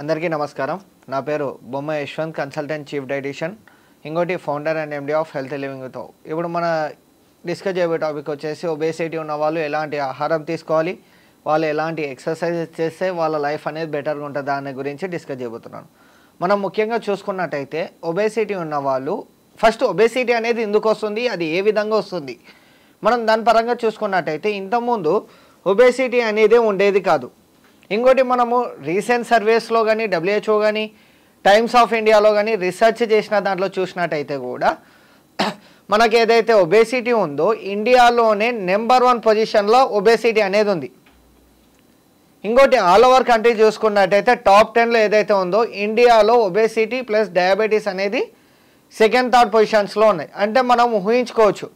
అందరికీ నమస్కారం. నా పేరు బొమ్మ యశ్వంత్, కన్సల్టెంట్ చీఫ్ డైటీషియన్, ఇంకోటి founder and MD of healthy living with. ఇప్పుడు మన డిస్కస్ చేయబోయే టాపిక్ వచ్చేసి ఒబేసిటీ ఉన్న వాళ్ళు ఎలాంటి ఆహారం తీసుకోవాలి, వాళ్ళు ఎలాంటి ఎక్సర్సైజెస్ చేస్తే వాళ్ళ లైఫ్ అనేది బెటర్గా ఉంటుంది దాని గురించి డిస్కస్ చేయబోతున్నాను. మనం ముఖ్యంగా చూసుకున్నట్టయితే ఒబేసిటీ ఉన్న వాళ్ళు ఫస్ట్ ఒబేసిటీ అనేది ఎందుకు వస్తుంది, అది ఏ విధంగా వస్తుంది, మనం దాని పరంగా చూసుకున్నట్టయితే ఇంతకుముందు ఒబేసిటీ అనేది ఉండేది కాదు. ఇంకోటి మనము రీసెంట్ సర్వేస్లో కానీ WHO కానీ టైమ్స్ ఆఫ్ ఇండియాలో కానీ రీసెర్చ్ చేసిన దాంట్లో చూసినట్టయితే కూడా మనకి ఏదైతే ఒబేసిటీ ఉందో ఇండియాలోనే నెంబర్ 1 పొజిషన్లో ఒబేసిటీ అనేది ఉంది. ఇంకోటి ఆల్ ఓవర్ కంట్రీ చూసుకున్నట్టయితే టాప్ 10లో ఏదైతే ఉందో ఇండియాలో ఒబేసిటీ ప్లస్ డయాబెటీస్ అనేది సెకండ్ థర్డ్ పొజిషన్స్లో ఉన్నాయి. అంటే మనం ఊహించుకోవచ్చు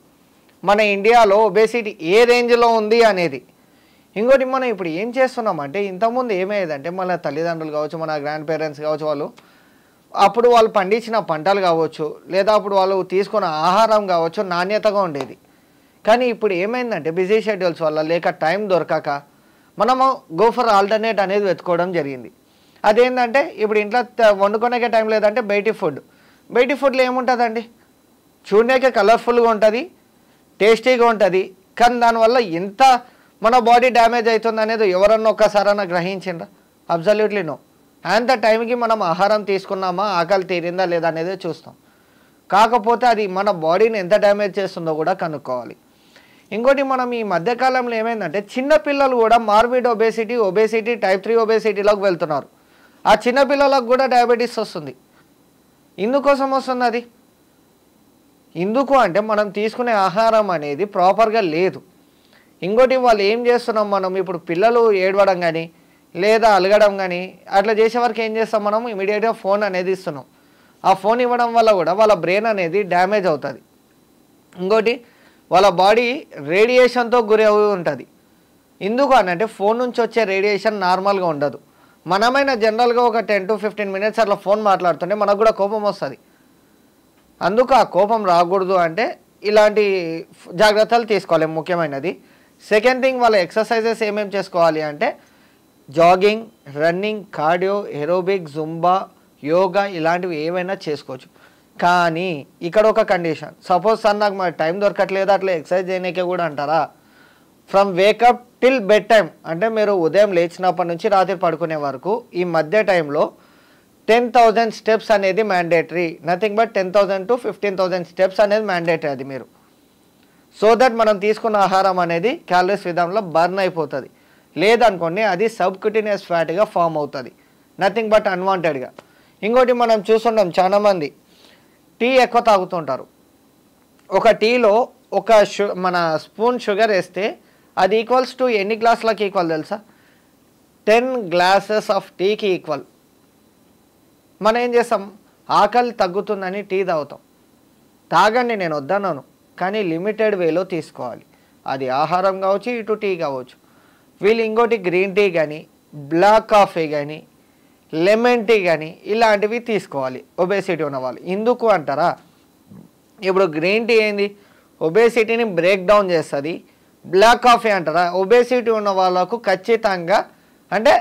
మన ఇండియాలో ఒబేసిటీ ఏ రేంజ్లో ఉంది అనేది. ఇంకోటి మనం ఇప్పుడు ఏం చేస్తున్నామంటే ఇంతకుముందు ఏమయ్యేదంటే మన తల్లిదండ్రులు కావచ్చు, మన గ్రాండ్ పేరెంట్స్ కావచ్చు, వాళ్ళు పండించిన పంటలు కావచ్చు, లేదా అప్పుడు వాళ్ళు తీసుకున్న ఆహారం కావచ్చు నాణ్యతగా ఉండేది. కానీ ఇప్పుడు ఏమైందంటే బిజీ షెడ్యూల్స్ వల్ల లేక టైం దొరకక మనము గో ఫర్ ఆల్టర్నేట్ అనేది వెతుకోవడం జరిగింది. అదేంటంటే ఇప్పుడు ఇంట్లో వండుకునే టైం లేదంటే బయటి ఫుడ్లో ఏముంటుందండి, చూడడానికి కలర్ఫుల్గా ఉంటుంది, టేస్టీగా ఉంటుంది, కానీ దానివల్ల ఎంత మన బాడీ డ్యామేజ్ అవుతుంది అనేది ఎవరన్నా ఒక్కసారన్నా గ్రహించిండ్రా? Absolutely no. అంత టైంకి మనం ఆహారం తీసుకున్నామా, ఆకలి తీరిందా లేదా అనేది చూస్తాం. కాకపోతే అది మన బాడీని ఎంత డ్యామేజ్ చేస్తుందో కూడా కనుక్కోవాలి. ఇంకోటి మనం ఈ మధ్యకాలంలో ఏమైందంటే చిన్నపిల్లలు కూడా మార్బిడ్ ఒబేసిటీ టైప్ 3 ఒబేసిటీలోకి వెళ్తున్నారు. ఆ చిన్నపిల్లలకు కూడా డయాబెటీస్ వస్తుంది. ఇందుకోసం వస్తుంది అది. ఎందుకు అంటే మనం తీసుకునే ఆహారం అనేది ప్రాపర్గా లేదు. ఇంకోటి వాళ్ళు ఏం చేస్తున్నాం, మనం ఇప్పుడు పిల్లలు ఏడవడం కానీ లేదా అలగడం కానీ అట్లా చేసే వరకు ఏం చేస్తాం, మనం ఇమీడియట్గా ఫోన్ అనేది ఇస్తున్నాం. ఆ ఫోన్ ఇవ్వడం వల్ల కూడా వాళ్ళ బ్రెయిన్ అనేది డ్యామేజ్ అవుతుంది. ఇంకోటి వాళ్ళ బాడీ రేడియేషన్తో గురి అయి ఉంటుంది. ఎందుకు అనంటే ఫోన్ నుంచి వచ్చే రేడియేషన్ నార్మల్గా ఉండదు. మనమైనా జనరల్గా ఒక 10 to 15 minutes అట్లా ఫోన్ మాట్లాడుతుంటే మనకు కూడా కోపం వస్తుంది. అందుకు ఆ కోపం రాకూడదు అంటే ఇలాంటి జాగ్రత్తలు తీసుకోవాలి. ముఖ్యమైనది సెకండ్ థింగ్, వాళ్ళ ఎక్సర్సైజెస్ ఏమేమి చేసుకోవాలి అంటే jogging, running, cardio, aerobic, Zumba, yoga ఇలాంటివి ఏవైనా చేసుకోవచ్చు. కానీ ఇక్కడ ఒక కండిషన్, సపోజ్ సార్ నాకు మరి టైం దొరకట్లేదు అట్లా ఎక్సర్సైజ్ చేయడానికి కూడా అంటారా? From wake up till bed time అంటే మీరు ఉదయం లేచినప్పటి నుంచి రాత్రి పడుకునే వరకు ఈ మధ్య టైంలో 10,000 స్టెప్స్ అనేది mandatory. Nothing but 10,000 to 15,000 steps అనేది మ్యాండేటరీ. అది మీరు సో దట్ మనం తీసుకున్న ఆహారం అనేది క్యాలరీస్ విధానంలో బర్న్ అయిపోతుంది. లేదనుకోండి అది సబ్క్యూటేనియస్ ఫ్యాట్గా ఫామ్ అవుతుంది, నథింగ్ బట్ అన్వాంటెడ్గా. ఇంకోటి మనం చూస్తుంటాం చాలామంది టీ ఎక్కువ తాగుతుంటారు. ఒక టీలో మన స్పూన్ షుగర్ వేస్తే అది ఈక్వల్స్ టు ఎన్ని గ్లాసులకి ఈక్వల్ తెలుసా? 10 glasses ఆఫ్ టీకి ఈక్వల్. మనం ఏం చేస్తాం, ఆకలి తగ్గుతుందని టీ తాగుతాం. తాగండి, నేను వద్దన్నాను, కానీ లిమిటెడ్ వేలో తీసుకోవాలి. అది ఆహారం కావచ్చు, ఇటు టీ కావచ్చు. వీళ్ళు ఇంకోటి గ్రీన్ టీ కానీ బ్లాక్ కాఫీ కానీ లెమన్ టీ కానీ ఇలాంటివి తీసుకోవాలి ఒబేసిటీ ఉన్న వాళ్ళు. ఎందుకు అంటారా? ఇప్పుడు గ్రీన్ టీ ఏంది, ఒబేసిటీని బ్రేక్ డౌన్ చేస్తుంది. బ్లాక్ కాఫీ అంటారా, ఒబేసిటీ ఉన్న వాళ్ళకు ఖచ్చితంగా అంటే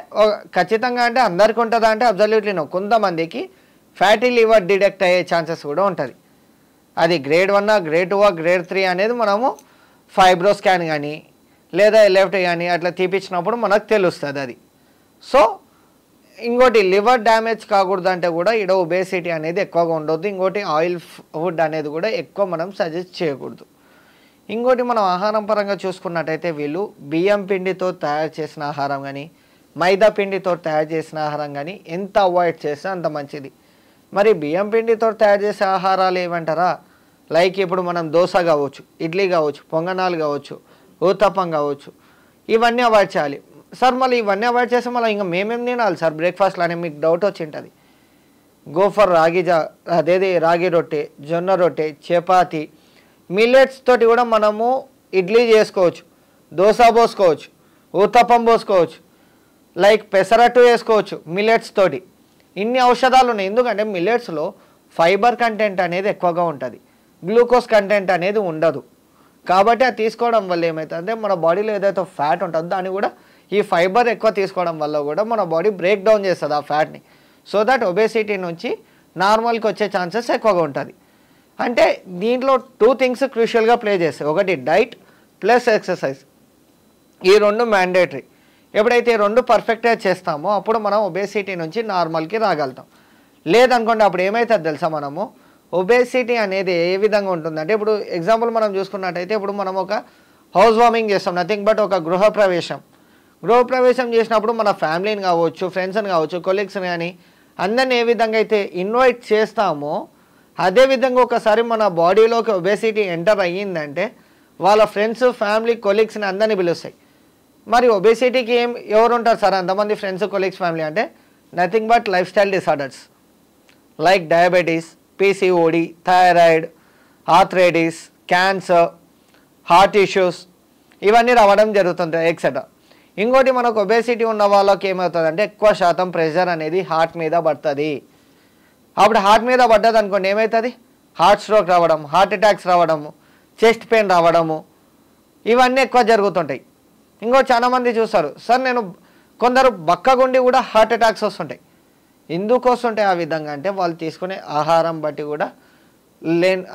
అందరికీ ఉంటుందా అంటే అబ్సల్యూట్లీ నో. కొంతమందికి ఫ్యాటీ లివర్ డిటెక్ట్ అయ్యే ఛాన్సెస్ కూడా ఉంటుంది. అది గ్రేడ్ 1, గ్రేడ్ 2, గ్రేడ్ 3 అనేది మనము ఫైబ్రో స్కాన్ కానీ లేదా LFT కానీ అట్లా తీపించినప్పుడు మనకు తెలుస్తుంది అది. సో ఇంకోటి లివర్ డ్యామేజ్ కాకూడదు అంటే కూడా ఇక్కడ ఒబేసిటీ అనేది ఎక్కువగా ఉండొద్దు. ఇంకోటి ఆయిల్ ఫుడ్ అనేది కూడా ఎక్కువ మనం సజెస్ట్ చేయకూడదు. ఇంకోటి మనం ఆహారం పరంగా చూసుకున్నట్టయితే వీళ్ళు బియ్యం పిండితో తయారు చేసిన ఆహారం కానీ మైదా పిండితో తయారు చేసిన ఆహారం కానీ ఎంత అవాయిడ్ చేస్తే అంత మంచిది. మరి బియ్యం పిండితో తయారు చేసే ఆహారాలు ఏమంటారా? లైక్ ఇప్పుడు మనం దోశ కావచ్చు, ఇడ్లీ కావచ్చు, పొంగనాలు కావచ్చు, ఊతప్పం కావచ్చు, ఇవన్నీ అవాయిడ్ చేయాలి. సార్ మళ్ళీ ఇవన్నీ అవాయిడ్ చేస్తే మళ్ళీ ఇంకా మేమేం తినాలి సార్ బ్రేక్ఫాస్ట్లో అని మీకు డౌట్ వచ్చి ఉంటుంది. గో ఫర్ రాగి రొట్టె, జొన్న రొట్టె, చపాతి, మిల్లెట్స్ తోటి కూడా మనము ఇడ్లీ చేసుకోవచ్చు, దోశ పోసుకోవచ్చు, ఊతప్పం పోసుకోవచ్చు, లైక్ పెసరట్టు వేసుకోవచ్చు మిల్లెట్స్ తోటి. ఇన్ని ఔషధాలు ఉన్నాయి. ఎందుకంటే మిల్లెట్స్లో ఫైబర్ కంటెంట్ అనేది ఎక్కువగా ఉంటుంది, గ్లూకోజ్ కంటెంట్ అనేది ఉండదు. కాబట్టి అది తీసుకోవడం వల్ల ఏమవుతుందంటే మన బాడీలో ఏదైతే ఫ్యాట్ ఉంటుందో దాన్ని కూడా ఈ ఫైబర్ ఎక్కువ తీసుకోవడం వల్ల కూడా మన బాడీ బ్రేక్ డౌన్ చేస్తుంది ఆ ఫ్యాట్ని. సో దట్ ఒబేసిటీ నుంచి నార్మల్కి వచ్చే ఛాన్సెస్ ఎక్కువగా ఉంటుంది. అంటే దీంట్లో 2 థింగ్స్ క్రూషియల్గా ప్లే చేస్తాయి. ఒకటి డైట్ ప్లస్ ఎక్సర్సైజ్, ఈ 2 మ్యాండేటరీ. ఎప్పుడైతే ఈ 2 పర్ఫెక్ట్గా చేస్తామో అప్పుడు మనం ఒబేసిటీ నుంచి నార్మల్కి రాగలుగుతాం. లేదనుకోండి అప్పుడు ఏమవుతుంది తెలుసా, మనము ఒబేసిటీ అనేది ఏ విధంగా ఉంటుందంటే, ఇప్పుడు ఎగ్జాంపుల్ మనం చూసుకున్నట్టయితే ఇప్పుడు మనం ఒక హౌస్ వార్మింగ్ చేస్తాం, నథింగ్ బట్ ఒక గృహప్రవేశం చేసినప్పుడు మన ఫ్యామిలీని కావచ్చు, ఫ్రెండ్స్ని కావచ్చు, కొలీగ్స్ని కానీ అందరిని ఏ విధంగా అయితే ఇన్వైట్ చేస్తామో అదేవిధంగా ఒకసారి మన బాడీలోకి ఒబేసిటీ ఎంటర్ అయ్యిందంటే వాళ్ళ ఫ్రెండ్స్, ఫ్యామిలీ, కొలీగ్స్ని అందరినీ పిలుస్తాయి. మరి ఒబేసిటీకి ఎవరు ఉంటారు సార్ అంతమంది ఫ్రెండ్స్, కొలీగ్స్, ఫ్యామిలీ అంటే nothing but life style disorders like diabetes, PCOD, thyroid, arthritis, cancer, heart issues ఇవన్నీ రావడం జరుగుతుంటాయి ఎక్సెట్రా. ఇంకోటి మనకు ఒబేసిటీ ఉన్న వాళ్ళకి ఏమవుతుందంటే ఎక్కువ శాతం ప్రెషర్ అనేది హార్ట్ మీద పడుతుంది. అప్పుడు హార్ట్ మీద పడ్డది అనుకోండి ఏమవుతుంది, హార్ట్ స్ట్రోక్ రావడం, హార్ట్ అటాక్స్ రావడము, చెస్ట్ పెయిన్ రావడము ఇవన్నీ ఎక్కువ జరుగుతుంటాయి. ఇంకో చాలామంది చూస్తారు సార్, కొందరు బక్కగుండి కూడా హార్ట్ అటాక్స్ వస్తుంటాయి. ఎందుకు వస్తుంటాయి ఆ విధంగా అంటే వాళ్ళు తీసుకునే ఆహారం బట్టి కూడా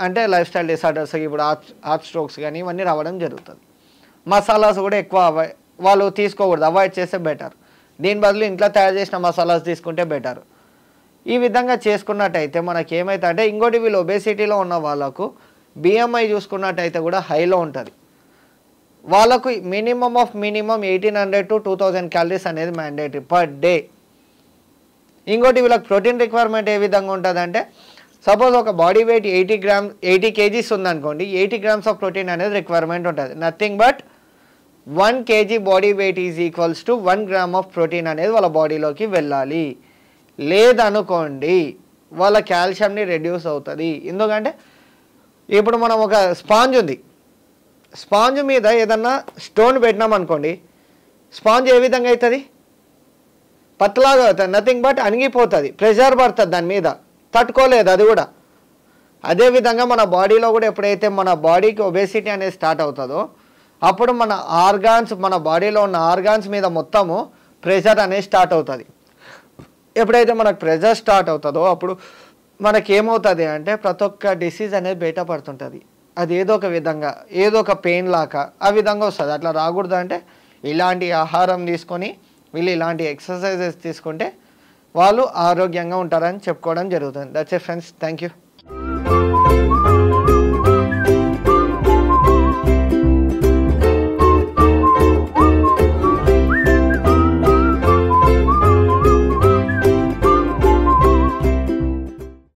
అంటే లైఫ్ స్టైల్ డిసార్డర్స్, ఇప్పుడు హార్ట్ స్ట్రోక్స్ కానీ ఇవన్నీ రావడం జరుగుతుంది. మసాలాస్ కూడా ఎక్కువ వాళ్ళు తీసుకోకూడదు, అవాయిడ్ చేస్తే బెటర్. దీని బదులు ఇంట్లో తయారు చేసిన మసాలాస్ తీసుకుంటే బెటర్. ఈ విధంగా చేసుకున్నట్టయితే మనకి ఏమవుతుందంటే, ఇంకోటి వీళ్ళు ఒబేసిటీలో ఉన్న వాళ్ళకు బిఎంఐ చూసుకున్నట్టయితే కూడా హైలో ఉంటుంది. వాళ్ళకు మినిమం 1800 to 2000 క్యాలరీస్ అనేది మ్యాండేటరీ పర్ డే. ఇంకోటి వీళ్ళకి ప్రోటీన్ రిక్వైర్మెంట్ ఏ విధంగా ఉంటుందంటే, సపోజ్ ఒక బాడీ వెయిట్ 80 kgs ఉందనుకోండి, 80 grams ఆఫ్ ప్రోటీన్ అనేది రిక్వైర్మెంట్ ఉంటుంది. Nothing but 1 kg body weight is equals to 1 gram of protein అనేది వాళ్ళ బాడీలోకి వెళ్ళాలి. లేదనుకోండి వాళ్ళ కాల్షియంని రెడ్యూస్ అవుతుంది. ఎందుకంటే ఇప్పుడు మనం ఒక స్పాంజ్ ఉంది, స్పాంజ్ మీద ఏదన్నా స్టోన్ పెట్టినాం అనుకోండి, స్పాంజ్ ఏ విధంగా అవుతుంది, పతలాగా అవుతుంది, నథింగ్ బట్ అణిగిపోతుంది, ప్రెషర్ పడుతుంది దాని మీద, తట్టుకోలేదు అది కూడా. అదేవిధంగా మన బాడీలో కూడా ఎప్పుడైతే మన బాడీకి ఒబేసిటీ అనేది స్టార్ట్ అవుతుందో అప్పుడు మన బాడీలో ఉన్న ఆర్గాన్స్ మీద మొత్తము ప్రెషర్ అనేది స్టార్ట్ అవుతుంది. ఎప్పుడైతే మనకు ప్రెషర్ స్టార్ట్ అవుతుందో అప్పుడు మనకేమవుతుంది అంటే ప్రతి ఒక్క డిసీజ్ అనేది బయటపడుతుంటుంది. అది ఏదో ఒక విధంగా, ఏదో ఒక పెయిన్ లాగా ఆ విధంగా వస్తుంది. అట్లా రాకూడదు అంటే ఇలాంటి ఆహారం తీసుకొని వీళ్ళు ఇలాంటి ఎక్సర్సైజెస్ తీసుకుంటే వాళ్ళు ఆరోగ్యంగా ఉంటారని చెప్పుకోవడం జరుగుతుంది. That's it friends, thank you.